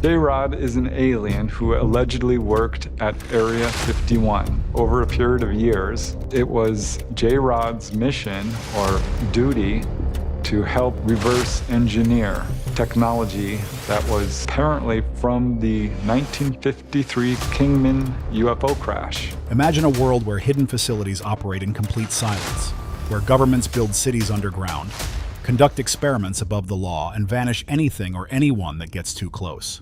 J-Rod is an alien who allegedly worked at Area 51. Over a period of years, it was J-Rod's mission or duty to help reverse engineer technology that was apparently from the 1953 Kingman UFO crash. Imagine a world where hidden facilities operate in complete silence, where governments build cities underground, conduct experiments above the law, and vanish anything or anyone that gets too close.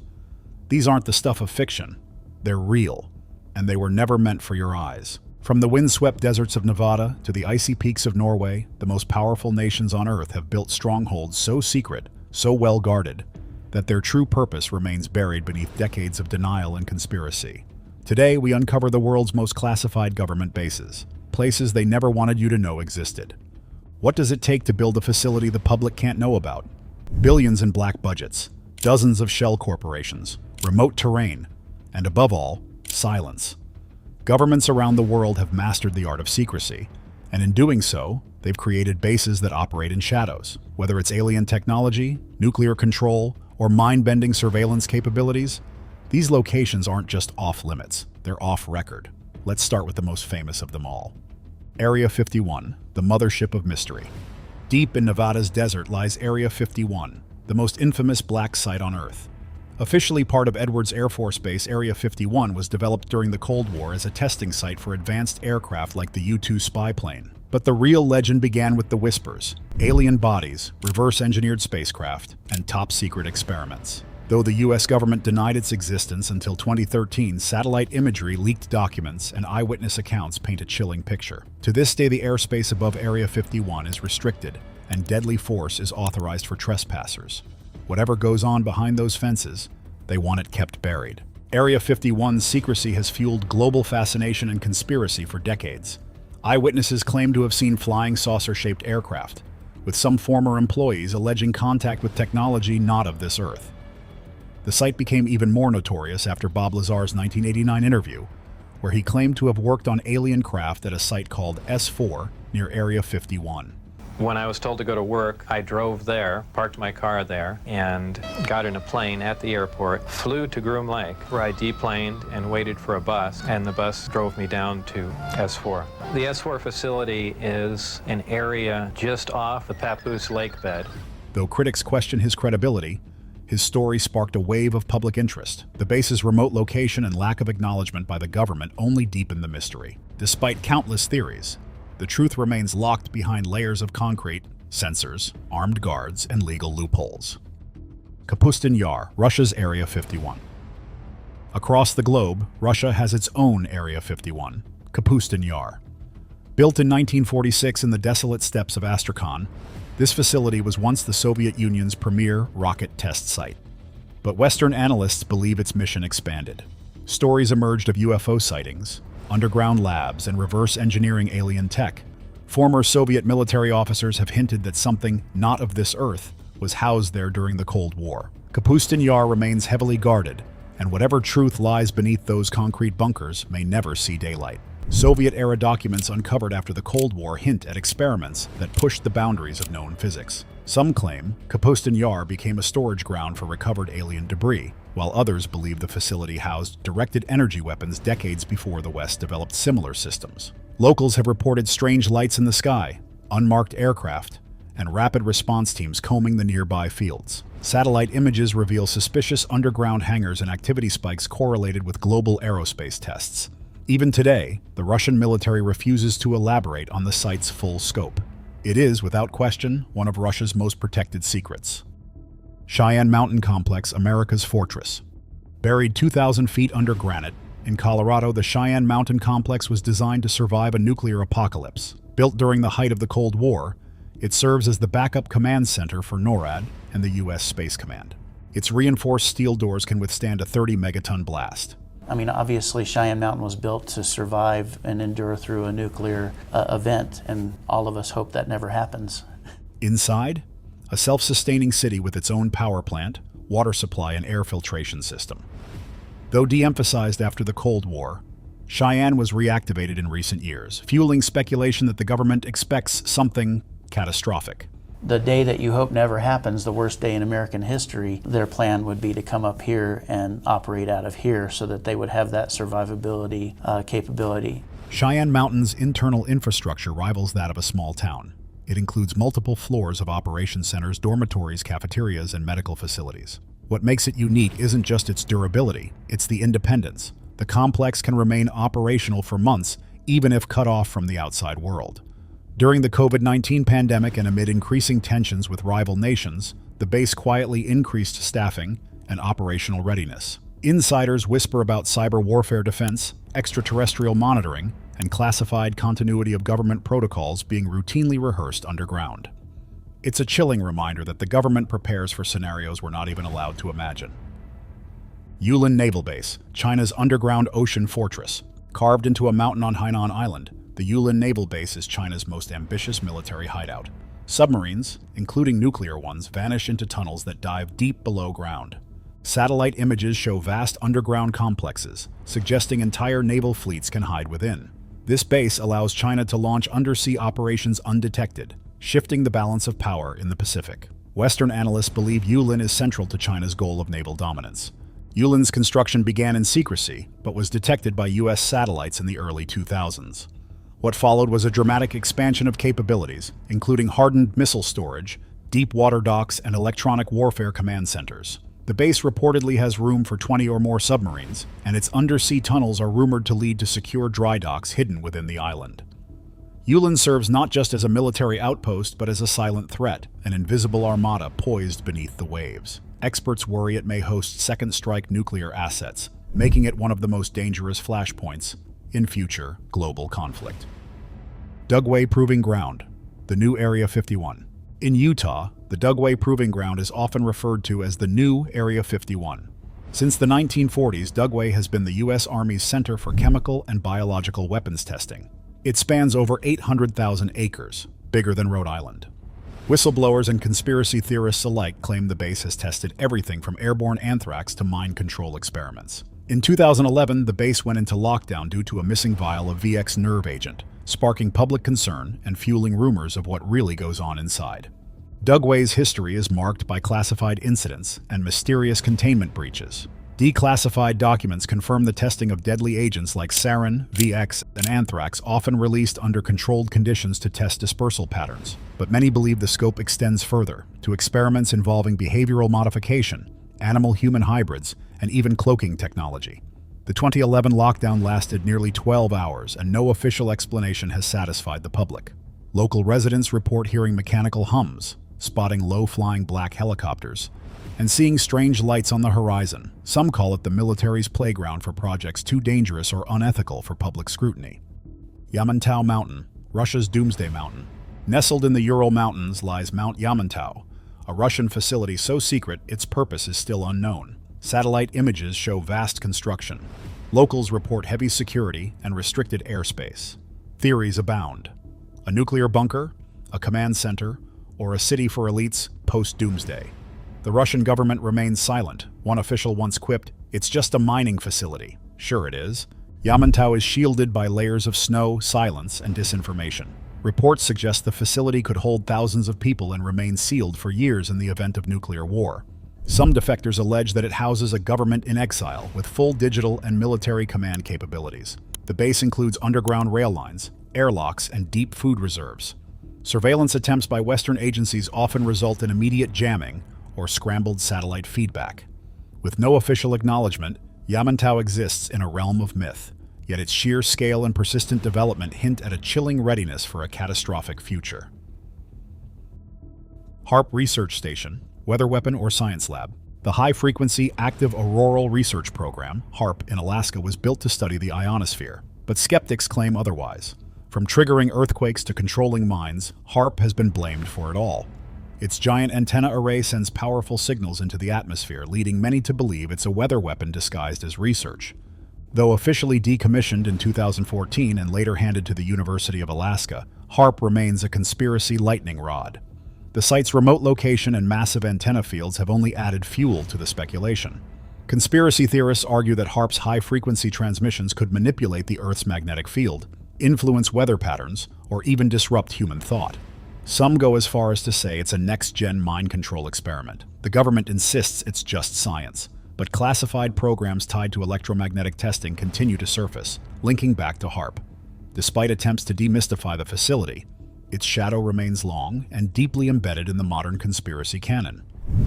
These aren't the stuff of fiction. They're real, and they were never meant for your eyes. From the windswept deserts of Nevada to the icy peaks of Norway, the most powerful nations on Earth have built strongholds so secret, so well guarded, that their true purpose remains buried beneath decades of denial and conspiracy. Today, we uncover the world's most classified government bases, places they never wanted you to know existed. What does it take to build a facility the public can't know about? Billions in black budgets, dozens of shell corporations, remote terrain, and above all, silence. Governments around the world have mastered the art of secrecy, and in doing so, they've created bases that operate in shadows. Whether it's alien technology, nuclear control, or mind-bending surveillance capabilities, these locations aren't just off-limits, they're off-record. Let's start with the most famous of them all. Area 51, the mothership of mystery. Deep in Nevada's desert lies Area 51, the most infamous black site on Earth. Officially part of Edwards Air Force Base, Area 51 was developed during the Cold War as a testing site for advanced aircraft like the U-2 spy plane. But the real legend began with the whispers, alien bodies, reverse-engineered spacecraft, and top-secret experiments. Though the U.S. government denied its existence until 2013, satellite imagery, leaked documents, and eyewitness accounts paint a chilling picture. To this day, the airspace above Area 51 is restricted, and deadly force is authorized for trespassers. Whatever goes on behind those fences, they want it kept buried. Area 51's secrecy has fueled global fascination and conspiracy for decades. Eyewitnesses claim to have seen flying saucer-shaped aircraft, with some former employees alleging contact with technology not of this Earth. The site became even more notorious after Bob Lazar's 1989 interview, where he claimed to have worked on alien craft at a site called S4 near Area 51. When I was told to go to work, I drove there, parked my car there, and got in a plane at the airport, flew to Groom Lake, where I deplaned and waited for a bus, and the bus drove me down to S4. The S4 facility is an area just off the Papoose Lake bed. Though critics question his credibility, his story sparked a wave of public interest. The base's remote location and lack of acknowledgement by the government only deepened the mystery. Despite countless theories, the truth remains locked behind layers of concrete, sensors, armed guards, and legal loopholes. Kapustin Yar, Russia's Area 51. Across the globe, Russia has its own Area 51, Kapustin Yar. Built in 1946 in the desolate steppes of Astrakhan, this facility was once the Soviet Union's premier rocket test site. But Western analysts believe its mission expanded. Stories emerged of UFO sightings, underground labs, and reverse engineering alien tech. Former Soviet military officers have hinted that something not of this Earth was housed there during the Cold War. Kapustin Yar remains heavily guarded, and whatever truth lies beneath those concrete bunkers may never see daylight. Soviet-era documents uncovered after the Cold War hint at experiments that pushed the boundaries of known physics. Some claim Kapustin Yar became a storage ground for recovered alien debris, while others believe the facility housed directed energy weapons decades before the West developed similar systems. Locals have reported strange lights in the sky, unmarked aircraft, and rapid response teams combing the nearby fields. Satellite images reveal suspicious underground hangars and activity spikes correlated with global aerospace tests. Even today, the Russian military refuses to elaborate on the site's full scope. It is, without question, one of Russia's most protected secrets. Cheyenne Mountain Complex, America's Fortress. Buried 2,000 feet under granite, in Colorado, the Cheyenne Mountain Complex was designed to survive a nuclear apocalypse. Built during the height of the Cold War, it serves as the backup command center for NORAD and the U.S. Space Command. Its reinforced steel doors can withstand a 30-megaton blast. I mean, obviously Cheyenne Mountain was built to survive and endure through a nuclear event, and all of us hope that never happens. Inside, a self-sustaining city with its own power plant, water supply, and air filtration system. Though de-emphasized after the Cold War, Cheyenne was reactivated in recent years, fueling speculation that the government expects something catastrophic. The day that you hope never happens, the worst day in American history, their plan would be to come up here and operate out of here so that they would have that survivability capability. Cheyenne Mountain's internal infrastructure rivals that of a small town. It includes multiple floors of operation centers, dormitories, cafeterias, and medical facilities. What makes it unique isn't just its durability, it's the independence. The complex can remain operational for months, even if cut off from the outside world. During the COVID-19 pandemic and amid increasing tensions with rival nations, the base quietly increased staffing and operational readiness. Insiders whisper about cyber warfare defense, extraterrestrial monitoring, and classified continuity of government protocols being routinely rehearsed underground. It's a chilling reminder that the government prepares for scenarios we're not even allowed to imagine. Yulin Naval Base, China's underground ocean fortress. Carved into a mountain on Hainan Island, the Yulin Naval Base is China's most ambitious military hideout. Submarines, including nuclear ones, vanish into tunnels that dive deep below ground. Satellite images show vast underground complexes, suggesting entire naval fleets can hide within. This base allows China to launch undersea operations undetected, shifting the balance of power in the Pacific. Western analysts believe Yulin is central to China's goal of naval dominance. Yulin's construction began in secrecy, but was detected by U.S. satellites in the early 2000s. What followed was a dramatic expansion of capabilities, including hardened missile storage, deep water docks, and electronic warfare command centers. The base reportedly has room for 20 or more submarines, and its undersea tunnels are rumored to lead to secure dry docks hidden within the island. Yulin serves not just as a military outpost, but as a silent threat, an invisible armada poised beneath the waves. Experts worry it may host second-strike nuclear assets, making it one of the most dangerous flashpoints in future global conflict. Dugway Proving Ground, the new Area 51. In Utah, the Dugway Proving Ground is often referred to as the new Area 51. Since the 1940s, Dugway has been the U.S. Army's center for chemical and biological weapons testing. It spans over 800,000 acres, bigger than Rhode Island. Whistleblowers and conspiracy theorists alike claim the base has tested everything from airborne anthrax to mind control experiments. In 2011, the base went into lockdown due to a missing vial of VX nerve agent, sparking public concern and fueling rumors of what really goes on inside. Dugway's history is marked by classified incidents and mysterious containment breaches. Declassified documents confirm the testing of deadly agents like sarin, VX, and anthrax, often released under controlled conditions to test dispersal patterns. But many believe the scope extends further, to experiments involving behavioral modification, animal-human hybrids, and even cloaking technology. The 2011 lockdown lasted nearly 12 hours, and no official explanation has satisfied the public. Local residents report hearing mechanical hums, spotting low-flying black helicopters, and seeing strange lights on the horizon. Some call it the military's playground for projects too dangerous or unethical for public scrutiny. Yamantau Mountain, Russia's Doomsday Mountain. Nestled in the Ural Mountains lies Mount Yamantau, a Russian facility so secret its purpose is still unknown. Satellite images show vast construction. Locals report heavy security and restricted airspace. Theories abound. A nuclear bunker, a command center, or a city for elites post-Doomsday. The Russian government remains silent. One official once quipped, "It's just a mining facility." Sure it is. Yamantau is shielded by layers of snow, silence, and disinformation. Reports suggest the facility could hold thousands of people and remain sealed for years in the event of nuclear war. Some defectors allege that it houses a government in exile with full digital and military command capabilities. The base includes underground rail lines, airlocks, and deep food reserves. Surveillance attempts by Western agencies often result in immediate jamming or scrambled satellite feedback. With no official acknowledgement, Yamantau exists in a realm of myth, yet its sheer scale and persistent development hint at a chilling readiness for a catastrophic future. HAARP Research Station, Weather Weapon or Science Lab. The High-Frequency Active Auroral Research Program, HAARP, in Alaska was built to study the ionosphere, but skeptics claim otherwise. From triggering earthquakes to controlling mines, HAARP has been blamed for it all. Its giant antenna array sends powerful signals into the atmosphere, leading many to believe it's a weather weapon disguised as research. Though officially decommissioned in 2014 and later handed to the University of Alaska, HAARP remains a conspiracy lightning rod. The site's remote location and massive antenna fields have only added fuel to the speculation. Conspiracy theorists argue that HAARP's high-frequency transmissions could manipulate the Earth's magnetic field, influence weather patterns, or even disrupt human thought. Some go as far as to say it's a next-gen mind control experiment. The government insists it's just science, but classified programs tied to electromagnetic testing continue to surface, linking back to HAARP. Despite attempts to demystify the facility, its shadow remains long and deeply embedded in the modern conspiracy canon.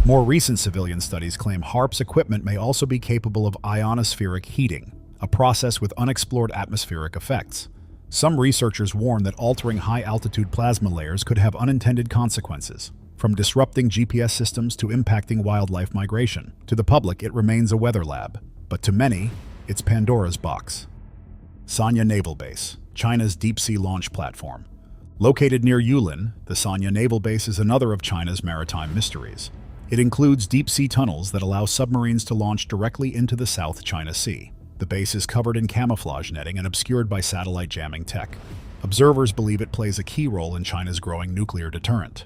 More recent civilian studies claim HAARP's equipment may also be capable of ionospheric heating, a process with unexplored atmospheric effects. Some researchers warn that altering high-altitude plasma layers could have unintended consequences, from disrupting GPS systems to impacting wildlife migration. To the public, it remains a weather lab, but to many, it's Pandora's box. Sanya Naval Base, China's deep-sea launch platform. Located near Yulin, the Sanya Naval Base is another of China's maritime mysteries. It includes deep-sea tunnels that allow submarines to launch directly into the South China Sea. The base is covered in camouflage netting and obscured by satellite jamming tech. Observers believe it plays a key role in China's growing nuclear deterrent.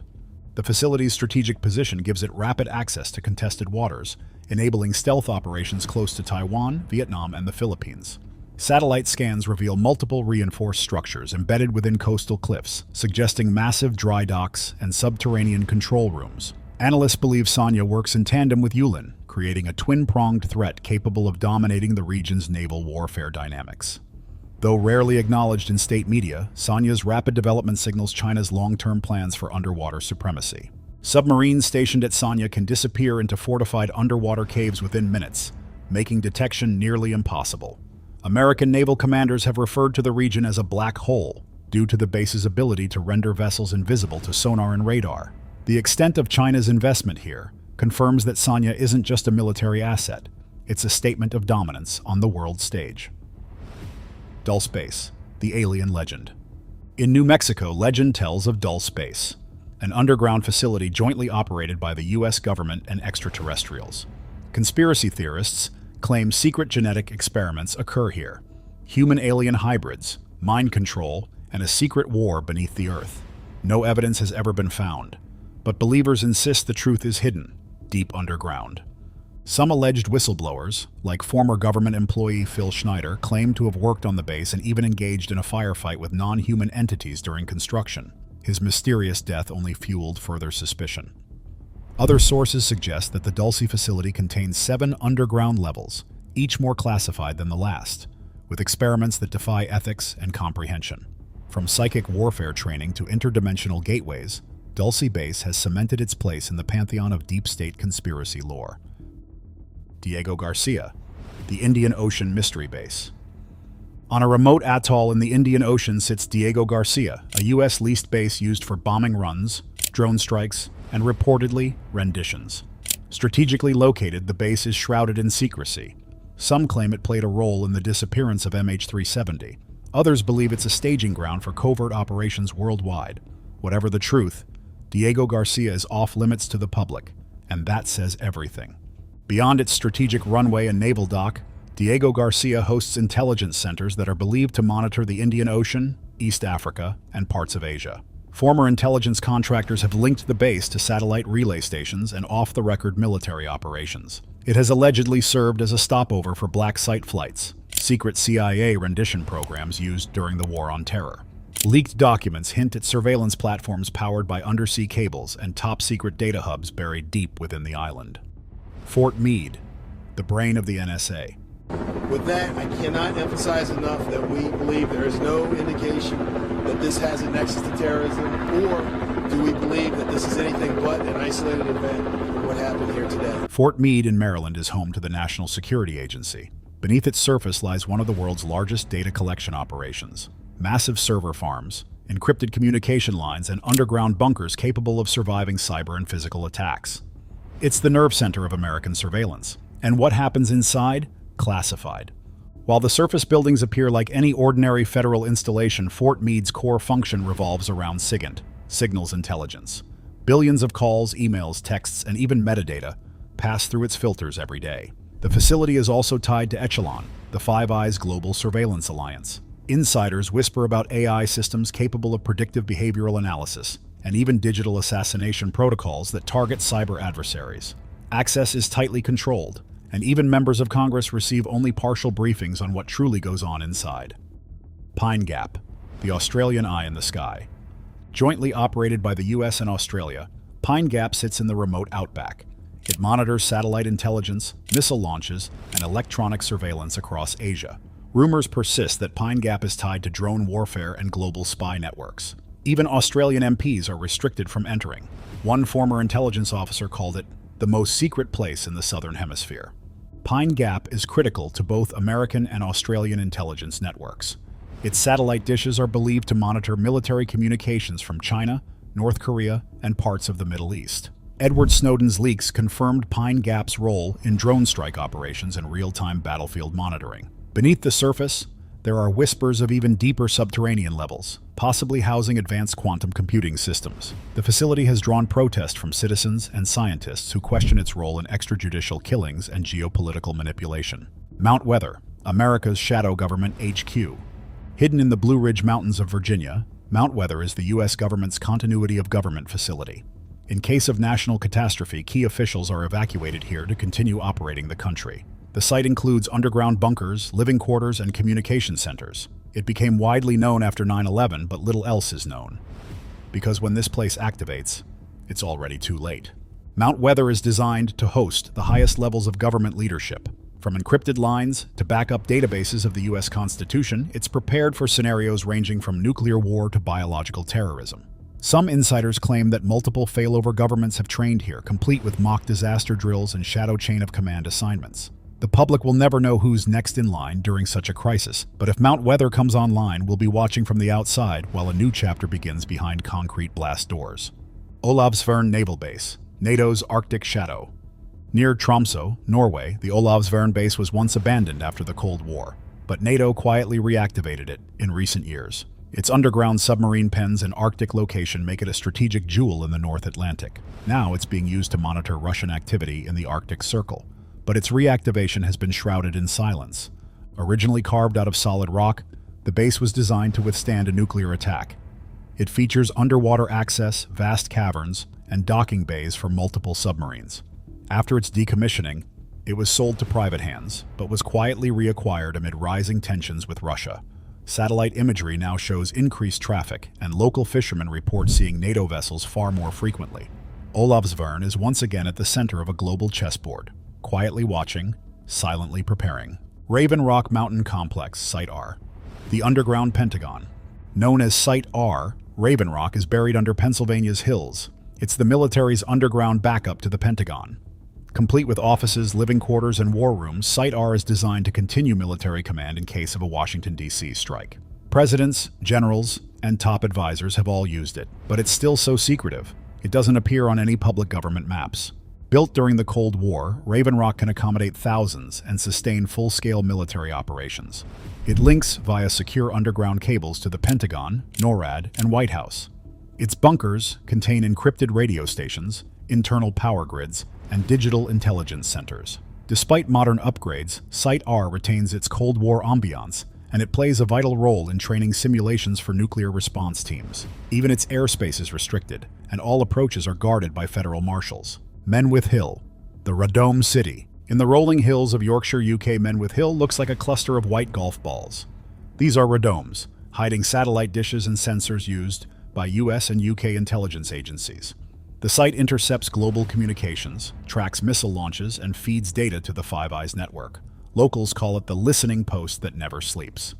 The facility's strategic position gives it rapid access to contested waters, enabling stealth operations close to Taiwan, Vietnam, and the Philippines. Satellite scans reveal multiple reinforced structures embedded within coastal cliffs, suggesting massive dry docks and subterranean control rooms. Analysts believe Sanya works in tandem with Yulin, creating a twin-pronged threat capable of dominating the region's naval warfare dynamics. Though rarely acknowledged in state media, Sanya's rapid development signals China's long-term plans for underwater supremacy. Submarines stationed at Sanya can disappear into fortified underwater caves within minutes, making detection nearly impossible. American naval commanders have referred to the region as a black hole, due to the base's ability to render vessels invisible to sonar and radar. The extent of China's investment here confirms that Sanya isn't just a military asset, it's a statement of dominance on the world stage. Dulce Base, the alien legend. In New Mexico, legend tells of Dulce Base, an underground facility jointly operated by the U.S. government and extraterrestrials. Conspiracy theorists claim secret genetic experiments occur here, human-alien hybrids, mind control, and a secret war beneath the earth. No evidence has ever been found, but believers insist the truth is hidden, deep underground. Some alleged whistleblowers, like former government employee Phil Schneider, claim to have worked on the base and even engaged in a firefight with non-human entities during construction. His mysterious death only fueled further suspicion. Other sources suggest that the Dulce facility contains 7 underground levels, each more classified than the last, with experiments that defy ethics and comprehension. From psychic warfare training to interdimensional gateways, Dulce Base has cemented its place in the pantheon of deep state conspiracy lore. Diego Garcia, the Indian Ocean Mystery Base. On a remote atoll in the Indian Ocean sits Diego Garcia, a U.S. leased base used for bombing runs, drone strikes, and reportedly renditions. Strategically located, the base is shrouded in secrecy. Some claim it played a role in the disappearance of MH370. Others believe it's a staging ground for covert operations worldwide. Whatever the truth, Diego Garcia is off limits to the public, and that says everything. Beyond its strategic runway and naval dock, Diego Garcia hosts intelligence centers that are believed to monitor the Indian Ocean, East Africa, and parts of Asia. Former intelligence contractors have linked the base to satellite relay stations and off-the-record military operations. It has allegedly served as a stopover for black site flights, secret CIA rendition programs used during the War on Terror. Leaked documents hint at surveillance platforms powered by undersea cables and top-secret data hubs buried deep within the island. Fort Meade, the brain of the NSA. With that, I cannot emphasize enough that we believe there is no indication that this has a nexus to terrorism, or do we believe that this is anything but an isolated event of what happened here today. Fort Meade in Maryland is home to the National Security Agency. Beneath its surface lies one of the world's largest data collection operations. Massive server farms, encrypted communication lines, and underground bunkers capable of surviving cyber and physical attacks. It's the nerve center of American surveillance. And what happens inside? Classified. While the surface buildings appear like any ordinary federal installation, Fort Meade's core function revolves around SIGINT, Signals Intelligence. Billions of calls, emails, texts, and even metadata pass through its filters every day. The facility is also tied to Echelon, the Five Eyes Global Surveillance Alliance. Insiders whisper about AI systems capable of predictive behavioral analysis, and even digital assassination protocols that target cyber adversaries. Access is tightly controlled, and even members of Congress receive only partial briefings on what truly goes on inside. Pine Gap, the Australian eye in the sky. Jointly operated by the US and Australia, Pine Gap sits in the remote outback. It monitors satellite intelligence, missile launches, and electronic surveillance across Asia. Rumors persist that Pine Gap is tied to drone warfare and global spy networks. Even Australian MPs are restricted from entering. One former intelligence officer called it the most secret place in the Southern Hemisphere. Pine Gap is critical to both American and Australian intelligence networks. Its satellite dishes are believed to monitor military communications from China, North Korea, and parts of the Middle East. Edward Snowden's leaks confirmed Pine Gap's role in drone strike operations and real-time battlefield monitoring. Beneath the surface, there are whispers of even deeper subterranean levels, possibly housing advanced quantum computing systems. The facility has drawn protest from citizens and scientists who question its role in extrajudicial killings and geopolitical manipulation. Mount Weather, America's shadow government HQ. Hidden in the Blue Ridge Mountains of Virginia, Mount Weather is the U.S. government's continuity of government facility. In case of national catastrophe, key officials are evacuated here to continue operating the country. The site includes underground bunkers, living quarters, and communication centers. It became widely known after 9/11, but little else is known. Because when this place activates, it's already too late. Mount Weather is designed to host the highest levels of government leadership. From encrypted lines to backup databases of the U.S. Constitution, it's prepared for scenarios ranging from nuclear war to biological terrorism. Some insiders claim that multiple failover governments have trained here, complete with mock disaster drills and shadow chain of command assignments. The public will never know who's next in line during such a crisis, but if Mount Weather comes online, we'll be watching from the outside while a new chapter begins behind concrete blast doors. Olavsvern Naval Base, NATO's Arctic shadow. Near Tromsø, Norway, the Olavsvern base was once abandoned after the Cold War, but NATO quietly reactivated it in recent years. Its underground submarine pens and Arctic location make it a strategic jewel in the North Atlantic. Now it's being used to monitor Russian activity in the Arctic Circle, but its reactivation has been shrouded in silence. Originally carved out of solid rock, the base was designed to withstand a nuclear attack. It features underwater access, vast caverns, and docking bays for multiple submarines. After its decommissioning, it was sold to private hands, but was quietly reacquired amid rising tensions with Russia. Satellite imagery now shows increased traffic, and local fishermen report seeing NATO vessels far more frequently. Olavsvern is once again at the center of a global chessboard, quietly watching, silently preparing. Raven Rock Mountain Complex, Site R. The underground Pentagon. Known as Site R, Raven Rock is buried under Pennsylvania's hills. It's the military's underground backup to the Pentagon. Complete with offices, living quarters, and war rooms, Site R is designed to continue military command in case of a Washington, D.C. strike. Presidents, generals, and top advisors have all used it, but it's still so secretive. It doesn't appear on any public government maps. Built during the Cold War, Raven Rock can accommodate thousands and sustain full-scale military operations. It links via secure underground cables to the Pentagon, NORAD, and White House. Its bunkers contain encrypted radio stations, internal power grids, and digital intelligence centers. Despite modern upgrades, Site R retains its Cold War ambiance, and it plays a vital role in training simulations for nuclear response teams. Even its airspace is restricted, and all approaches are guarded by federal marshals. Menwith Hill, the Radome city. In the rolling hills of Yorkshire, UK, Menwith Hill looks like a cluster of white golf balls. These are radomes, hiding satellite dishes and sensors used by US and UK intelligence agencies. The site intercepts global communications, tracks missile launches, and feeds data to the Five Eyes network. Locals call it the listening post that never sleeps.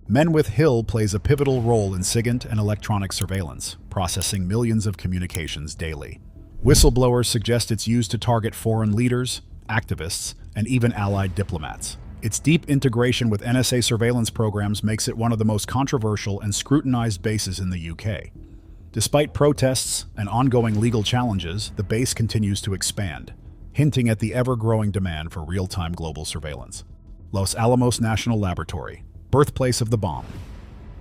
Menwith Hill plays a pivotal role in SIGINT and electronic surveillance, processing millions of communications daily. Whistleblowers suggest it's used to target foreign leaders, activists, and even allied diplomats. Its deep integration with NSA surveillance programs makes it one of the most controversial and scrutinized bases in the UK. Despite protests and ongoing legal challenges, the base continues to expand, hinting at the ever-growing demand for real-time global surveillance. Los Alamos National Laboratory, birthplace of the bomb.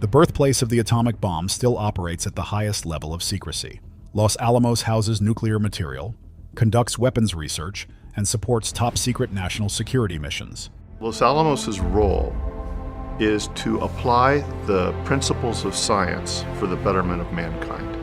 The birthplace of the atomic bomb still operates at the highest level of secrecy. Los Alamos houses nuclear material, conducts weapons research, and supports top-secret national security missions. Los Alamos' role is to apply the principles of science for the betterment of mankind.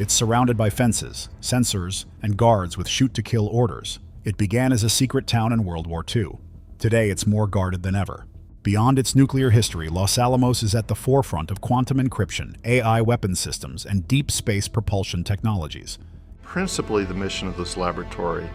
It's surrounded by fences, sensors, and guards with shoot-to-kill orders. It began as a secret town in World War II. Today, it's more guarded than ever. Beyond its nuclear history, Los Alamos is at the forefront of quantum encryption, AI weapons systems, and deep space propulsion technologies. Principally, the mission of this laboratory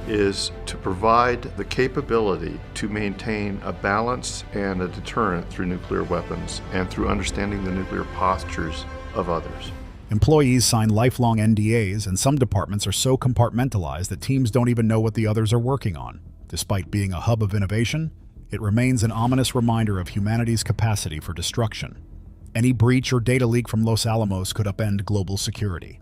is to provide the capability to maintain a balance and a deterrent through nuclear weapons and through understanding the nuclear postures of others. Employees sign lifelong NDAs, and some departments are so compartmentalized that teams don't even know what the others are working on. Despite being a hub of innovation, it remains an ominous reminder of humanity's capacity for destruction. Any breach or data leak from Los Alamos could upend global security.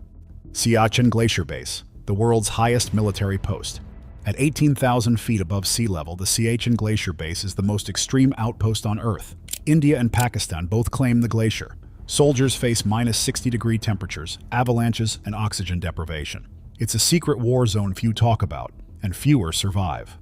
Siachen Glacier Base, the world's highest military post. At 18,000 feet above sea level, the Siachen Glacier Base is the most extreme outpost on Earth. India and Pakistan both claim the glacier. Soldiers face minus 60-degree temperatures, avalanches, and oxygen deprivation. It's a secret war zone few talk about, and fewer survive.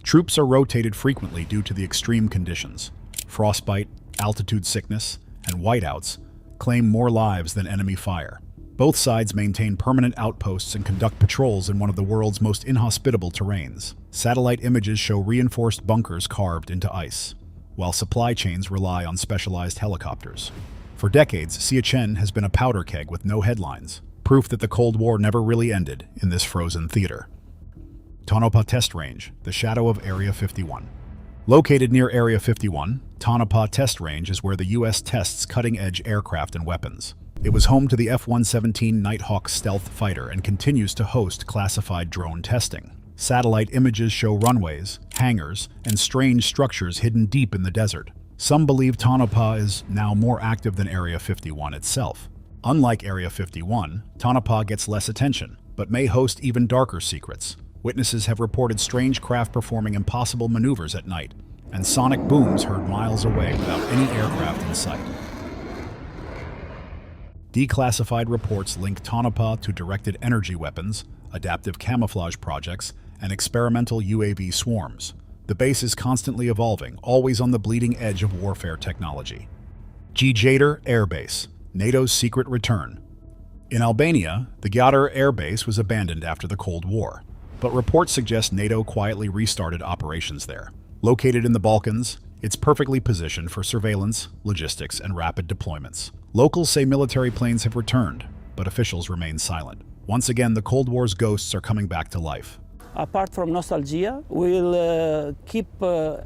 Troops are rotated frequently due to the extreme conditions. Frostbite, altitude sickness, and whiteouts claim more lives than enemy fire. Both sides maintain permanent outposts and conduct patrols in one of the world's most inhospitable terrains. Satellite images show reinforced bunkers carved into ice, while supply chains rely on specialized helicopters. For decades, Siachen has been a powder keg with no headlines, proof that the Cold War never really ended in this frozen theater. Tonopah Test Range, the shadow of Area 51. Located near Area 51, Tonopah Test Range is where the U.S. tests cutting-edge aircraft and weapons. It was home to the F-117 Nighthawk stealth fighter and continues to host classified drone testing. Satellite images show runways, hangars, and strange structures hidden deep in the desert. Some believe Tonopah is now more active than Area 51 itself. Unlike Area 51, Tonopah gets less attention, but may host even darker secrets. Witnesses have reported strange craft performing impossible maneuvers at night, and sonic booms heard miles away without any aircraft in sight. Declassified reports link Tonopah to directed energy weapons, adaptive camouflage projects, and experimental UAV swarms. The base is constantly evolving, always on the bleeding edge of warfare technology. Gjader Air Base, NATO's secret return. In Albania, the Gjader Air Base was abandoned after the Cold War, but reports suggest NATO quietly restarted operations there. Located in the Balkans, it's perfectly positioned for surveillance, logistics, and rapid deployments. Locals say military planes have returned, but officials remain silent. Once again, the Cold War's ghosts are coming back to life. Apart from nostalgia, we'll keep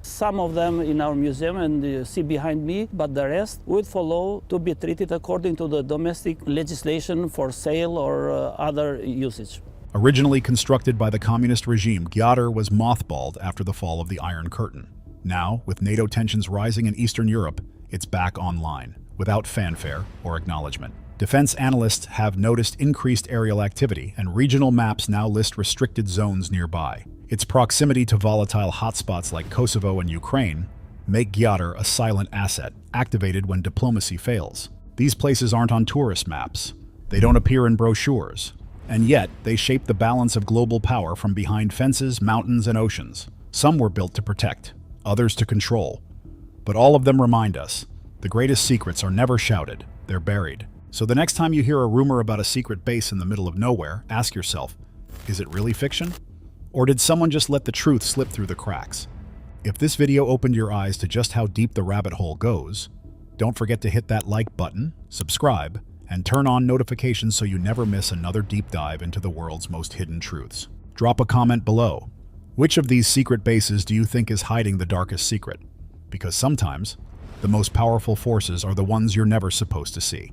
some of them in our museum and you see behind me, but the rest will follow to be treated according to the domestic legislation for sale or other usage. Originally constructed by the communist regime, Gjader was mothballed after the fall of the Iron Curtain. Now, with NATO tensions rising in Eastern Europe, it's back online, without fanfare or acknowledgement. Defense analysts have noticed increased aerial activity, and regional maps now list restricted zones nearby. Its proximity to volatile hotspots like Kosovo and Ukraine make Gjader a silent asset, activated when diplomacy fails. These places aren't on tourist maps. They don't appear in brochures. And yet, they shape the balance of global power from behind fences, mountains, and oceans. Some were built to protect, others to control. But all of them remind us, the greatest secrets are never shouted, they're buried. So the next time you hear a rumor about a secret base in the middle of nowhere, ask yourself, is it really fiction? Or did someone just let the truth slip through the cracks? If this video opened your eyes to just how deep the rabbit hole goes, don't forget to hit that like button, subscribe, and turn on notifications so you never miss another deep dive into the world's most hidden truths. Drop a comment below. Which of these secret bases do you think is hiding the darkest secret? Because sometimes, the most powerful forces are the ones you're never supposed to see.